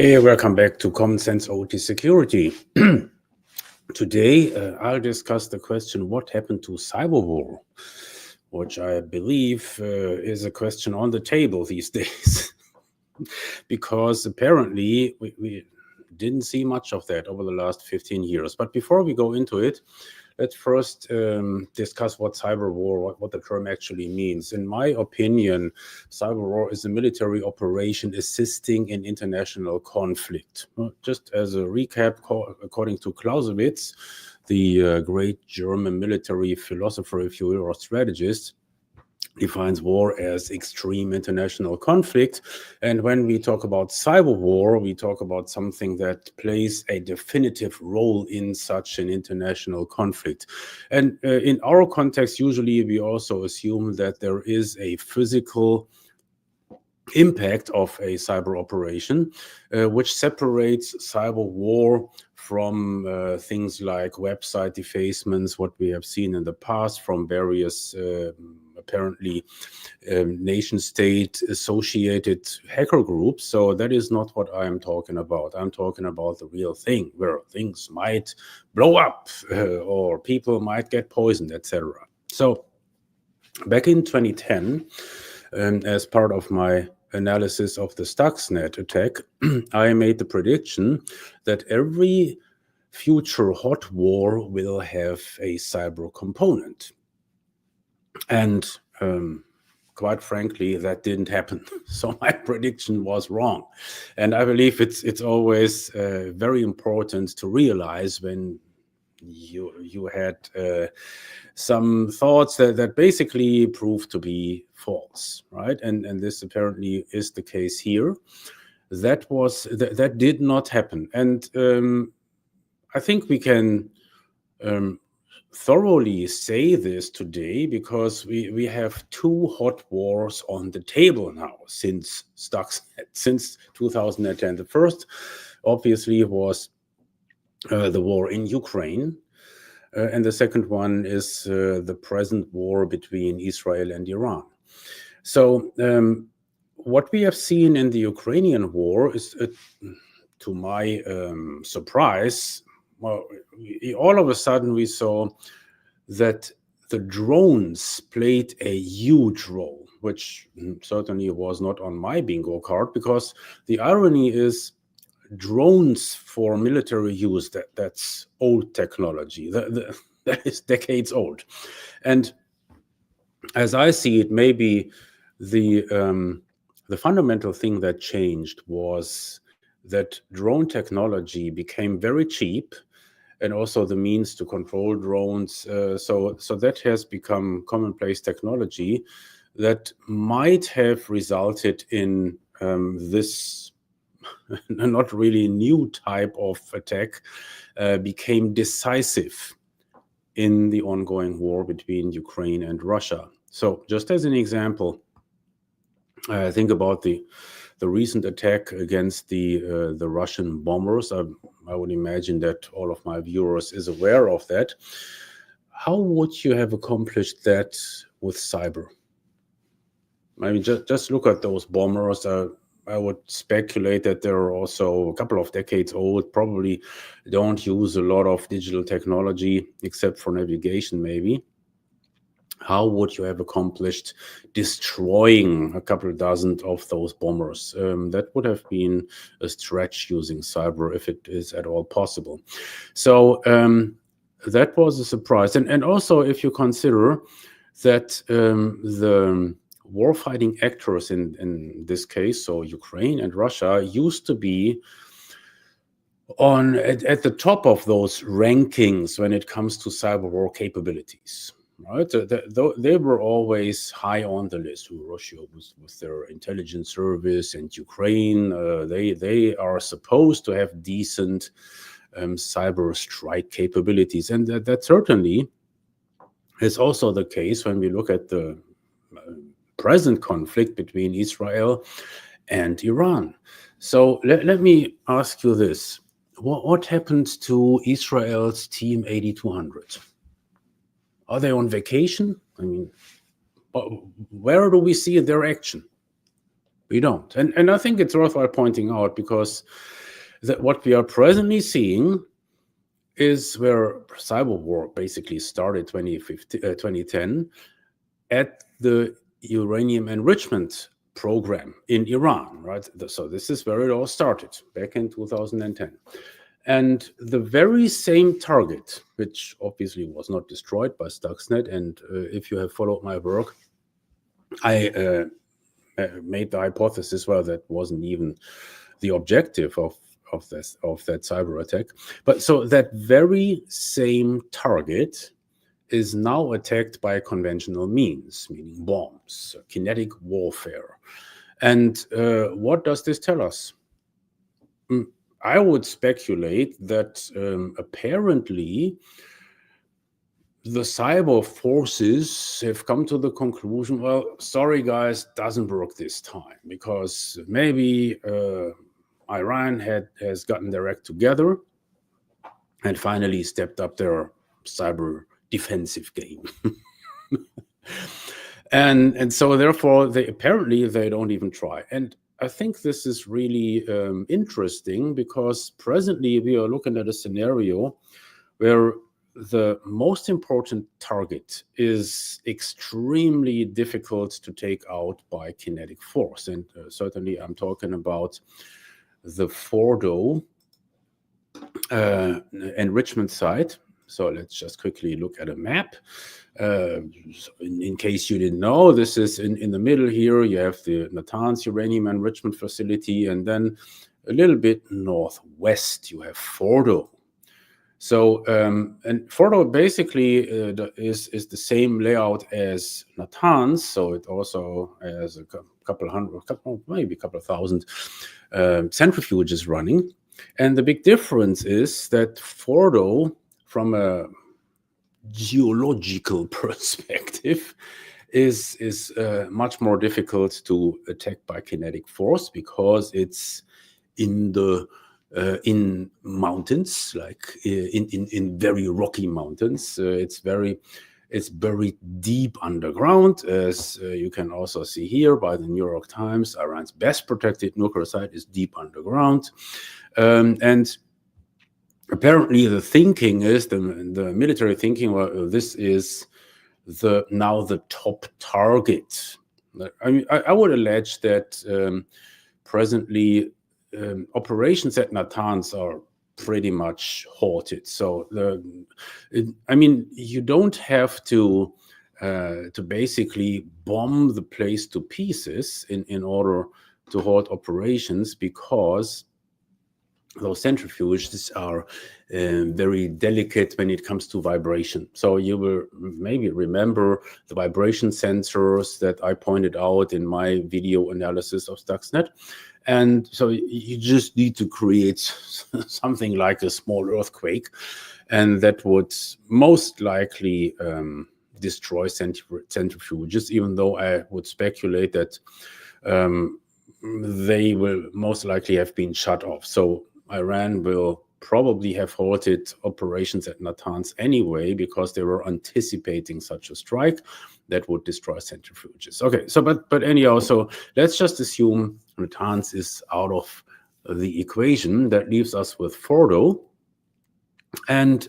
Hey, welcome back to Common Sense OT Security. Today, I'll discuss the question, what happened to cyberwar, which I believe is a question on the table these days, because apparently we didn't see much of that over the last 15 years. But before we go into it, let's first discuss what cyberwar, what the term actually means. In my opinion, cyberwar is a military operation assisting in international conflict. Just as a recap, according to Clausewitz, the great German military philosopher, if you will, or strategist, defines war as extreme international conflict. And when we talk about cyber war, we talk about something that plays a definitive role in such an international conflict. And in our context, usually we also assume that there is a physical impact of a cyber operation, which separates cyber war from things like website defacements, what we have seen in the past from various apparently nation-state associated hacker groups. So that is not what I'm talking about. I'm talking about the real thing, where things might blow up or people might get poisoned, etc. So back in 2010, as part of my analysis of the Stuxnet attack, I made the prediction that every future hot war will have a cyber component. And quite frankly, that didn't happen. So my prediction was wrong. And I believe it's always very important to realize when you had some thoughts that basically proved to be false, right? And this apparently is the case here. That did not happen. And I think we can thoroughly say this today because we have two hot wars on the table now since Stuxnet, since 2010. The first, obviously, was the war in Ukraine. And the second one is the present war between Israel and Iran. So what we have seen in the Ukrainian war is, to my surprise, well, all of a sudden we saw that the drones played a huge role, which certainly was not on my bingo card, because the irony is drones for military use, that's old technology. That is decades old. And as I see it, maybe the fundamental thing that changed was that drone technology became very cheap, and also the means to control drones. So that has become commonplace technology that might have resulted in this not really new type of attack became decisive in the ongoing war between Ukraine and Russia. So just as an example, think about the recent attack against the Russian bombers. I would imagine that all of my viewers is aware of that. How would you have accomplished that with cyber? I mean, just look at those bombers. I would speculate that they're also a couple of decades old, probably don't use a lot of digital technology except for navigation, maybe. How would you have accomplished destroying a couple dozen of those bombers? That would have been a stretch using cyber, if it is at all possible. So that was a surprise. And also, if you consider that the warfighting actors in this case, so Ukraine and Russia, used to be at the top of those rankings when it comes to cyber war capabilities. Right, they were always high on the list. Russia with their intelligence service, and Ukraine, they are supposed to have decent cyber strike capabilities, and that certainly is also the case when we look at the present conflict between Israel and Iran. So let me ask you this: what happened to Israel's Team 8200? Are they on vacation? I mean, where do we see their action? We don't. And I think it's worthwhile pointing out, because that what we are presently seeing is where cyberwar basically started 2010 at the uranium enrichment program in Iran, right? So this is where it all started back in 2010. And the very same target, which obviously was not destroyed by Stuxnet, and if you have followed my work, I made the hypothesis, well, that wasn't even the objective of that cyber attack. But so that very same target is now attacked by conventional means, meaning bombs, kinetic warfare. And what does this tell us? I would speculate that apparently the cyber forces have come to the conclusion, well, sorry guys, doesn't work this time, because maybe Iran has gotten their act together and finally stepped up their cyber defensive game. and so therefore they don't even try. And I think this is really interesting, because presently we are looking at a scenario where the most important target is extremely difficult to take out by kinetic force. And certainly I'm talking about the Fordo enrichment site. So let's just quickly look at a map. In case you didn't know, this is in the middle here. You have the Natanz uranium enrichment facility, and then a little bit northwest you have Fordo. So and Fordo basically is the same layout as Natanz. So it also has a maybe a couple of thousand centrifuges running. And the big difference is that Fordo, from a geological perspective, is much more difficult to attack by kinetic force, because it's in the in mountains, like in very rocky mountains. It's buried deep underground, as you can also see here by the New York Times. Iran's best protected nuclear site is deep underground. And apparently the thinking is, the military thinking, well, this is now the top target. I mean, I would allege that presently operations at Natanz are pretty much halted. So I mean, you don't have to basically bomb the place to pieces in order to halt operations, because those centrifuges are very delicate when it comes to vibration. So you will maybe remember the vibration sensors that I pointed out in my video analysis of Stuxnet. And so you just need to create something like a small earthquake, and that would most likely destroy centrifuges, even though I would speculate that they will most likely have been shut off. So Iran will probably have halted operations at Natanz anyway, because they were anticipating such a strike that would destroy centrifuges. Okay, so but anyhow, so let's just assume Natanz is out of the equation. That leaves us with Fordo. And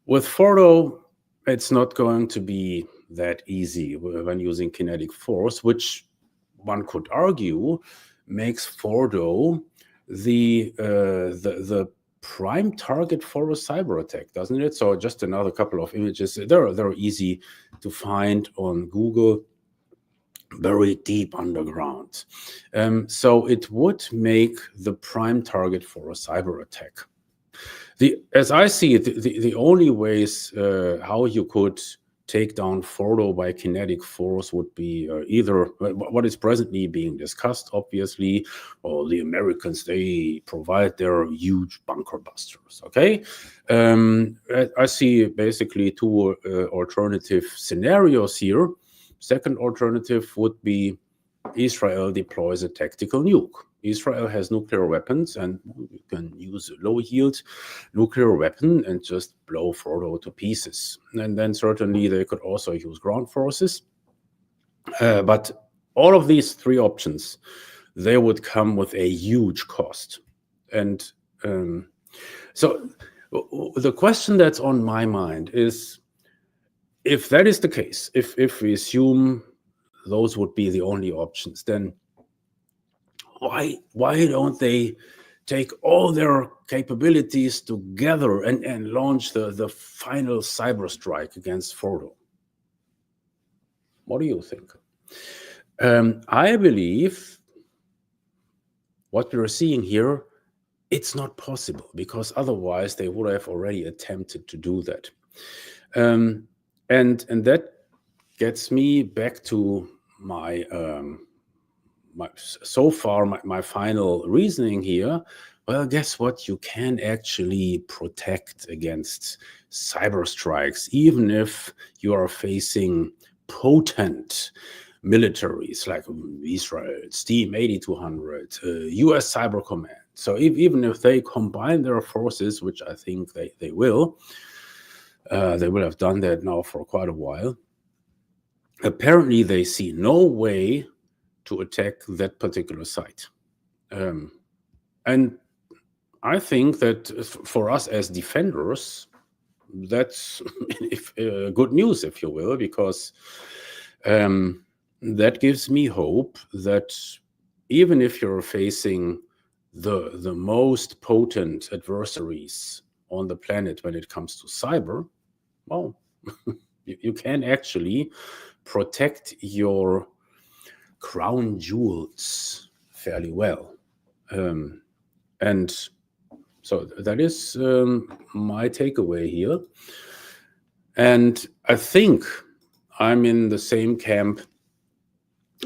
with Fordo, it's not going to be that easy when using kinetic force, which one could argue makes Fordo the prime target for a cyber attack, doesn't it? So just another couple of images. They're easy to find on Google. Very deep underground. So it would make the prime target for a cyber attack. As I see it, the only ways how you could take down Fordo by kinetic force would be either what is presently being discussed, obviously, or the Americans, they provide their huge bunker busters, okay? I see basically two alternative scenarios here. Second alternative would be Israel deploys a tactical nuke. Israel has nuclear weapons, and you can use a low-yield nuclear weapon and just blow Fordo to pieces. And then certainly they could also use ground forces. But all of these three options, they would come with a huge cost. And so the question that's on my mind is, if that is the case, if we assume those would be the only options, then why don't they take all their capabilities together and launch the final cyber strike against Fordo? What do you think? I believe what we're seeing here, it's not possible, because otherwise they would have already attempted to do that. And that gets me back to my final reasoning here. Well, guess what? You can actually protect against cyber strikes, even if you are facing potent militaries like Israel, Steam 8200, US Cyber Command. So even if they combine their forces, which I think they will have done that now for quite a while, apparently they see no way to attack that particular site. And I think that for us as defenders, that's good news, if you will, because that gives me hope that even if you're facing the most potent adversaries on the planet when it comes to cyber, well, you can actually protect your crown jewels fairly well. And so that is my takeaway here. And I think I'm in the same camp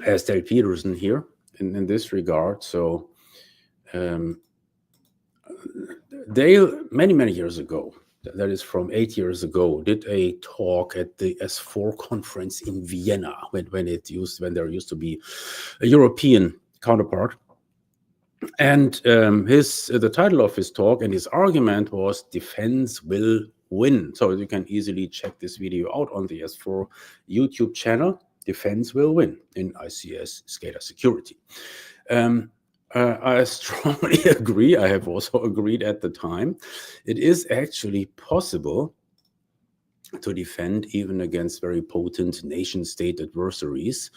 as Del Peterson here in this regard. So they, many years ago, that is from 8 years ago, did a talk at the S4 conference in Vienna when there used to be a European counterpart. And the title of his talk and his argument was "Defense will win." So you can easily check this video out on the S4 YouTube channel. Defense will win in ICS SCADA security. I strongly agree. I have also agreed at the time. It is actually possible to defend even against very potent nation-state adversaries,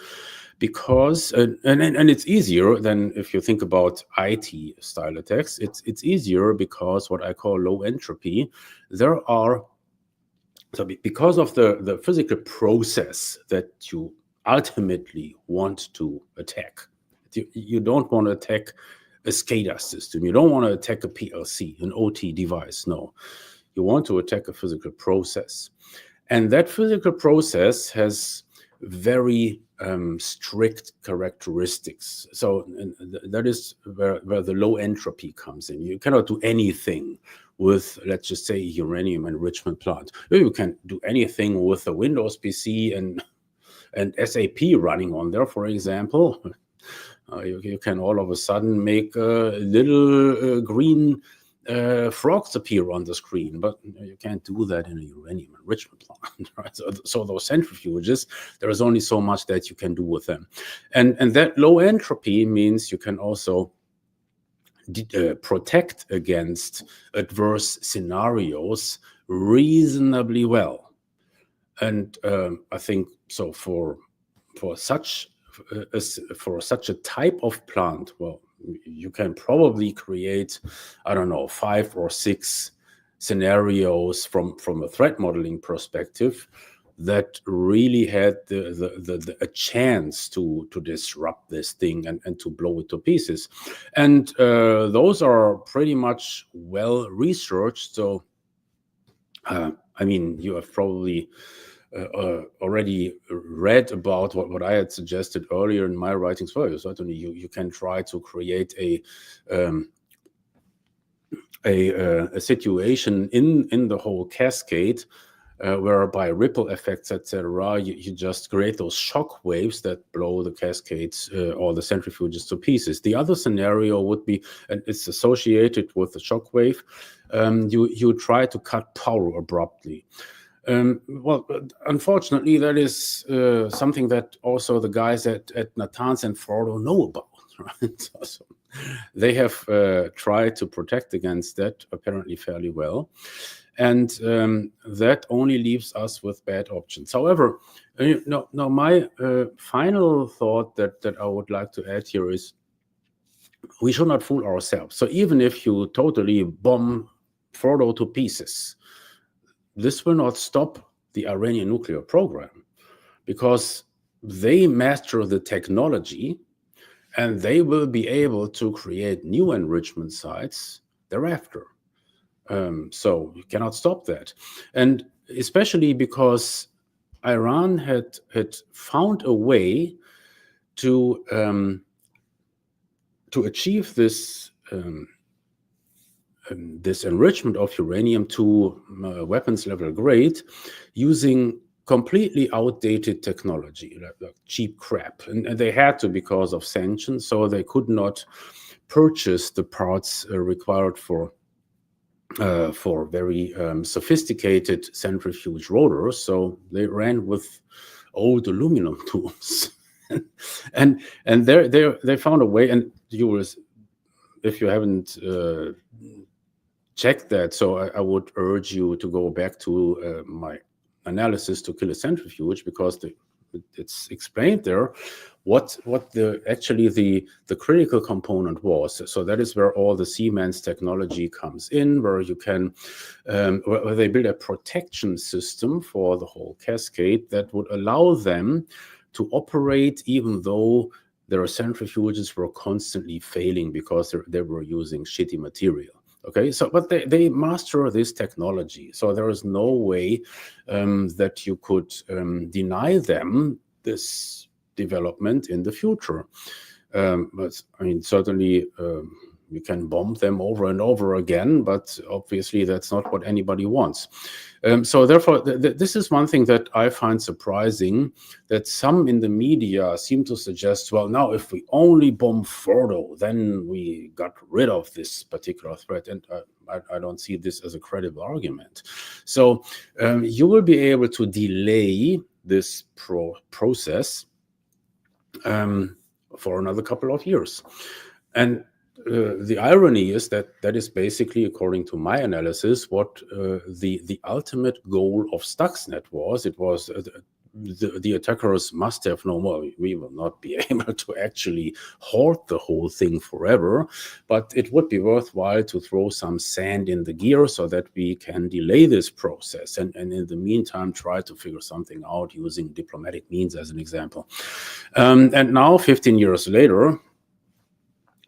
because and it's easier than if you think about IT style attacks. It's easier because what I call low entropy. Because of the physical process that you ultimately want to attack. You don't want to attack a SCADA system. You don't want to attack a PLC, an OT device. No, you want to attack a physical process. And that physical process has very strict characteristics. So that is where the low entropy comes in. You cannot do anything with, let's just say, uranium enrichment plant. You can do anything with a Windows PC and SAP running on there, for example. You can all of a sudden make little green frogs appear on the screen, but you can't do that in a uranium enrichment plant, right? So those centrifuges, there is only so much that you can do with them. And that low entropy means you can also protect against adverse scenarios reasonably well. And I think so for such a type of plant, well, you can probably create, I don't know, 5 or 6 scenarios from a threat modeling perspective that really had a chance to disrupt this thing and to blow it to pieces. And those are pretty much well researched. So, I mean, you have probably already read about what I had suggested earlier in my writings. Well, certainly you can try to create a situation in the whole cascade whereby ripple effects, etc. You just create those shock waves that blow the cascades or the centrifuges to pieces. The other scenario would be, and it's associated with the shock wave, you try to cut power abruptly. Well, unfortunately, that is something that also the guys at Natanz and Fordo know about. Right? So they have tried to protect against that apparently fairly well. And that only leaves us with bad options. However, my final thought that I would like to add here is we should not fool ourselves. So even if you totally bomb Fordo to pieces, this will not stop the Iranian nuclear program, because they master the technology and they will be able to create new enrichment sites thereafter. So you cannot stop that. And especially because Iran had found a way to achieve this this enrichment of uranium to weapons level grade using completely outdated technology, like cheap crap. And they had to because of sanctions, so they could not purchase the parts required for very sophisticated centrifuge rotors. So they ran with old aluminum tools. and they found a way, and you will, if you haven't checked that, so I would urge you to go back to my analysis to kill a centrifuge, because it's explained there what the critical component was. So that is where all the Siemens technology comes in, where you can where they build a protection system for the whole cascade that would allow them to operate even though their centrifuges were constantly failing because they were using shitty material. Okay, so but they master this technology, so there is no way that you could deny them this development in the future. But I mean, certainly you can bomb them over and over again, but obviously that's not what anybody wants. So therefore, this is one thing that I find surprising, that some in the media seem to suggest, well, now if we only bomb Fordo, then we got rid of this particular threat. And I don't see this as a credible argument. So you will be able to delay this process for another couple of years. And the irony is that is basically, according to my analysis, what the ultimate goal of Stuxnet was. It was the attackers must have known, well, we will not be able to actually halt the whole thing forever, but it would be worthwhile to throw some sand in the gear so that we can delay this process, and in the meantime try to figure something out using diplomatic means, as an example. And now, 15 years later,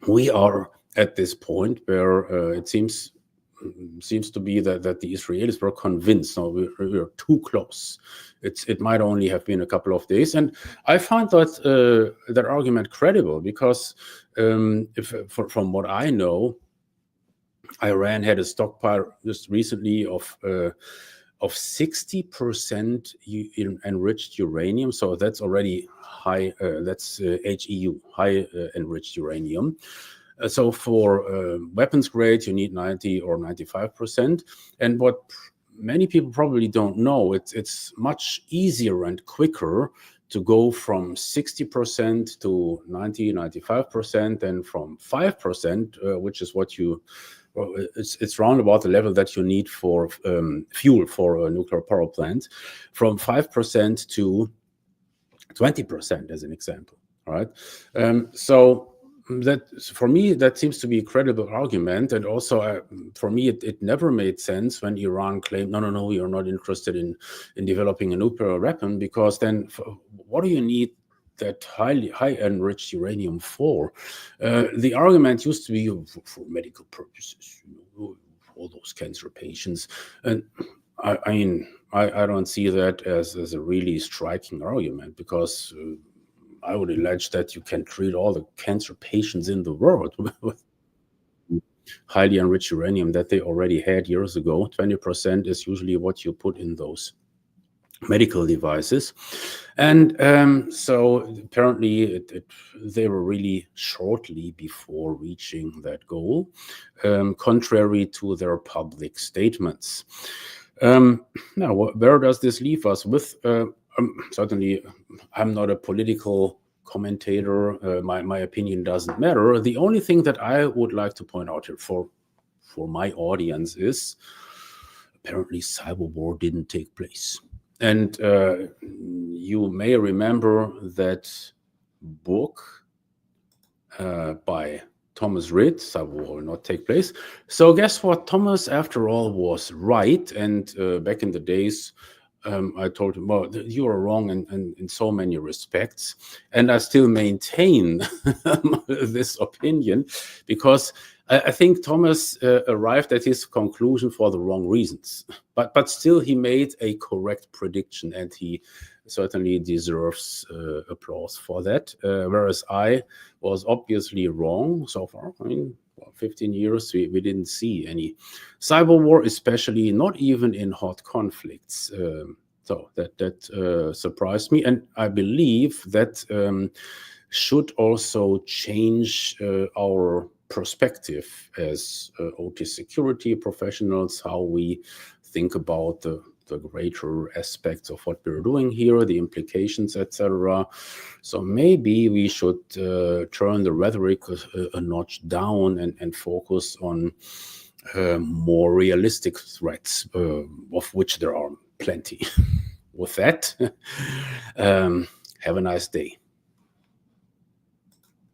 we are at this point where it seems to be that the Israelis were convinced, no, we are too close. It might only have been a couple of days, and I find that argument credible, because from what I know, Iran had a stockpile just recently of 60% enriched uranium, so that's already high. That's HEU, high enriched uranium. So for weapons grade, you need 90 or 95%. And what many people probably don't know, it's much easier and quicker to go from 60% to 90, 95% than from 5%, which is what you, well, it's round about the level that you need for fuel for a nuclear power plant, from 5% to 20%, as an example. All right. So that, for me, that seems to be a credible argument. And also, for me, it never made sense when Iran claimed, no, we are not interested in developing a nuclear weapon, because then what do you need that high enriched uranium for? The argument used to be for medical purposes, all those cancer patients. And I mean, I don't see that as a really striking argument, because I would allege that you can treat all the cancer patients in the world with highly enriched uranium that they already had years ago. 20% is usually what you put in those medical devices. And so apparently they were really shortly before reaching that goal, contrary to their public statements. Now, where does this leave us with? Certainly, I'm not a political commentator. My opinion doesn't matter. The only thing that I would like to point out here for my audience is apparently cyber war didn't take place. And you may remember that book by Thomas Reid, cyber war will not take place. So guess what? Thomas, after all, was right. And back in the days, I told him, well, you are wrong in so many respects. And I still maintain this opinion because I think Thomas arrived at his conclusion for the wrong reasons. But still, he made a correct prediction, and he certainly deserves applause for that. Whereas I was obviously wrong so far. I mean, 15 years, we didn't see any cyber war, especially not even in hot conflicts. So that surprised me. And I believe that should also change our perspective as OT security professionals, how we think about the greater aspects of what we're doing here, the implications, etc. So maybe we should turn the rhetoric a notch down and focus on more realistic threats, of which there are plenty. With that, have a nice day.